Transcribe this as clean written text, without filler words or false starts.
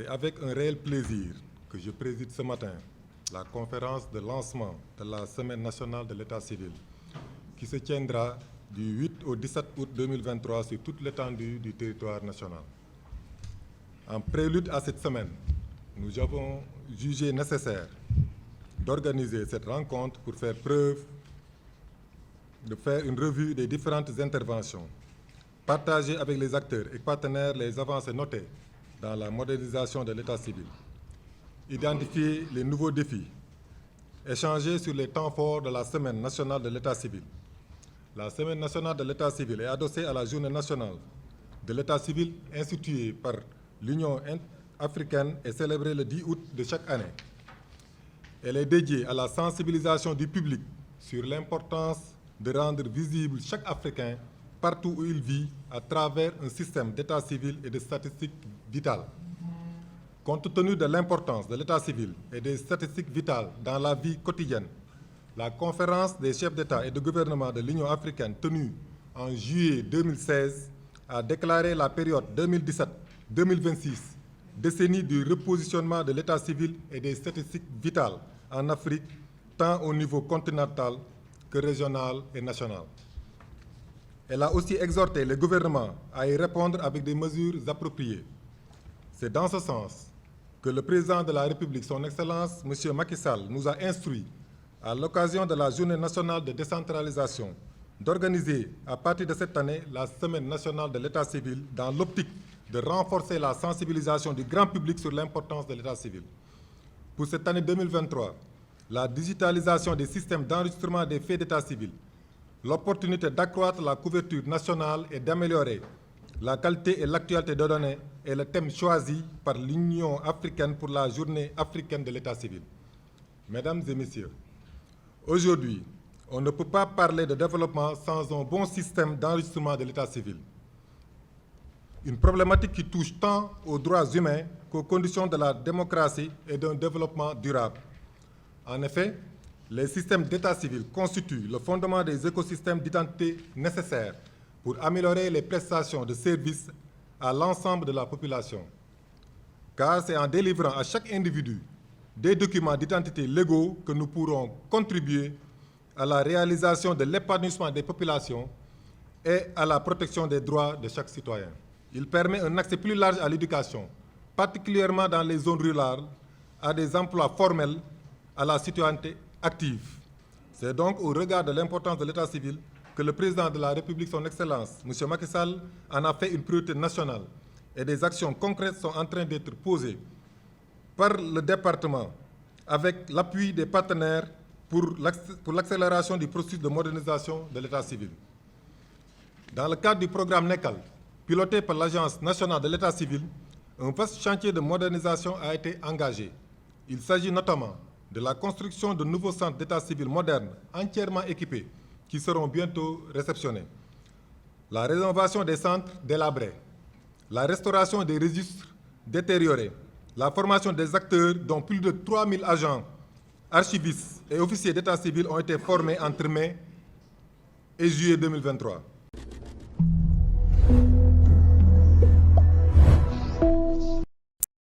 C'est avec un réel plaisir que je préside ce matin la conférence de lancement de la Semaine nationale de l'État civil qui se tiendra du 8 au 17 août 2023 sur toute l'étendue du territoire national. En prélude à cette semaine, nous avons jugé nécessaire d'organiser cette rencontre pour faire une revue des différentes interventions, partager avec les acteurs et partenaires les avancées notées dans la modernisation de l'État civil, identifier les nouveaux défis, échanger sur les temps forts de la Semaine nationale de l'État civil. La Semaine nationale de l'État civil est adossée à la Journée nationale de l'État civil instituée par l'Union africaine et célébrée le 10 août de chaque année. Elle est dédiée à la sensibilisation du public sur l'importance de rendre visible chaque Africain partout où il vit à travers un système d'état civil et de statistiques vitales. Compte tenu de l'importance de l'état civil et des statistiques vitales dans la vie quotidienne, la conférence des chefs d'État et de gouvernement de l'Union africaine tenue en juillet 2016 a déclaré la période 2017-2026 décennie du repositionnement de l'état civil et des statistiques vitales en Afrique, tant au niveau continental que régional et national. Elle a aussi exhorté les gouvernements à y répondre avec des mesures appropriées. C'est dans ce sens que le président de la République, son Excellence, M. Macky Sall, nous a instruit, à l'occasion de la Journée nationale de décentralisation, d'organiser à partir de cette année la Semaine nationale de l'État civil dans l'optique de renforcer la sensibilisation du grand public sur l'importance de l'État civil. Pour cette année 2023, la digitalisation des systèmes d'enregistrement des faits d'état civil, l'opportunité d'accroître la couverture nationale et d'améliorer la qualité et l'actualité des données est le thème choisi par l'Union africaine pour la Journée africaine de l'État civil. Mesdames et messieurs, aujourd'hui, on ne peut pas parler de développement sans un bon système d'enregistrement de l'État civil. Une problématique qui touche tant aux droits humains qu'aux conditions de la démocratie et d'un développement durable. En effet, les systèmes d'état civil constituent le fondement des écosystèmes d'identité nécessaires pour améliorer les prestations de services à l'ensemble de la population. Car c'est en délivrant à chaque individu des documents d'identité légaux que nous pourrons contribuer à la réalisation de l'épanouissement des populations et à la protection des droits de chaque citoyen. Il permet un accès plus large à l'éducation, particulièrement dans les zones rurales, à des emplois formels, à la citoyenneté active. C'est donc au regard de l'importance de l'état civil que le président de la République, son Excellence, M. Macky Sall, en a fait une priorité nationale et des actions concrètes sont en train d'être posées par le département avec l'appui des partenaires pour l'accélération du processus de modernisation de l'état civil. Dans le cadre du programme NECAL, piloté par l'Agence nationale de l'état civil, un vaste chantier de modernisation a été engagé. Il s'agit notamment de la construction de nouveaux centres d'état civil modernes, entièrement équipés, qui seront bientôt réceptionnés. La rénovation des centres délabrés, la restauration des registres détériorés, la formation des acteurs dont plus de 3000 agents, archivistes et officiers d'état civil ont été formés entre mai et juillet 2023.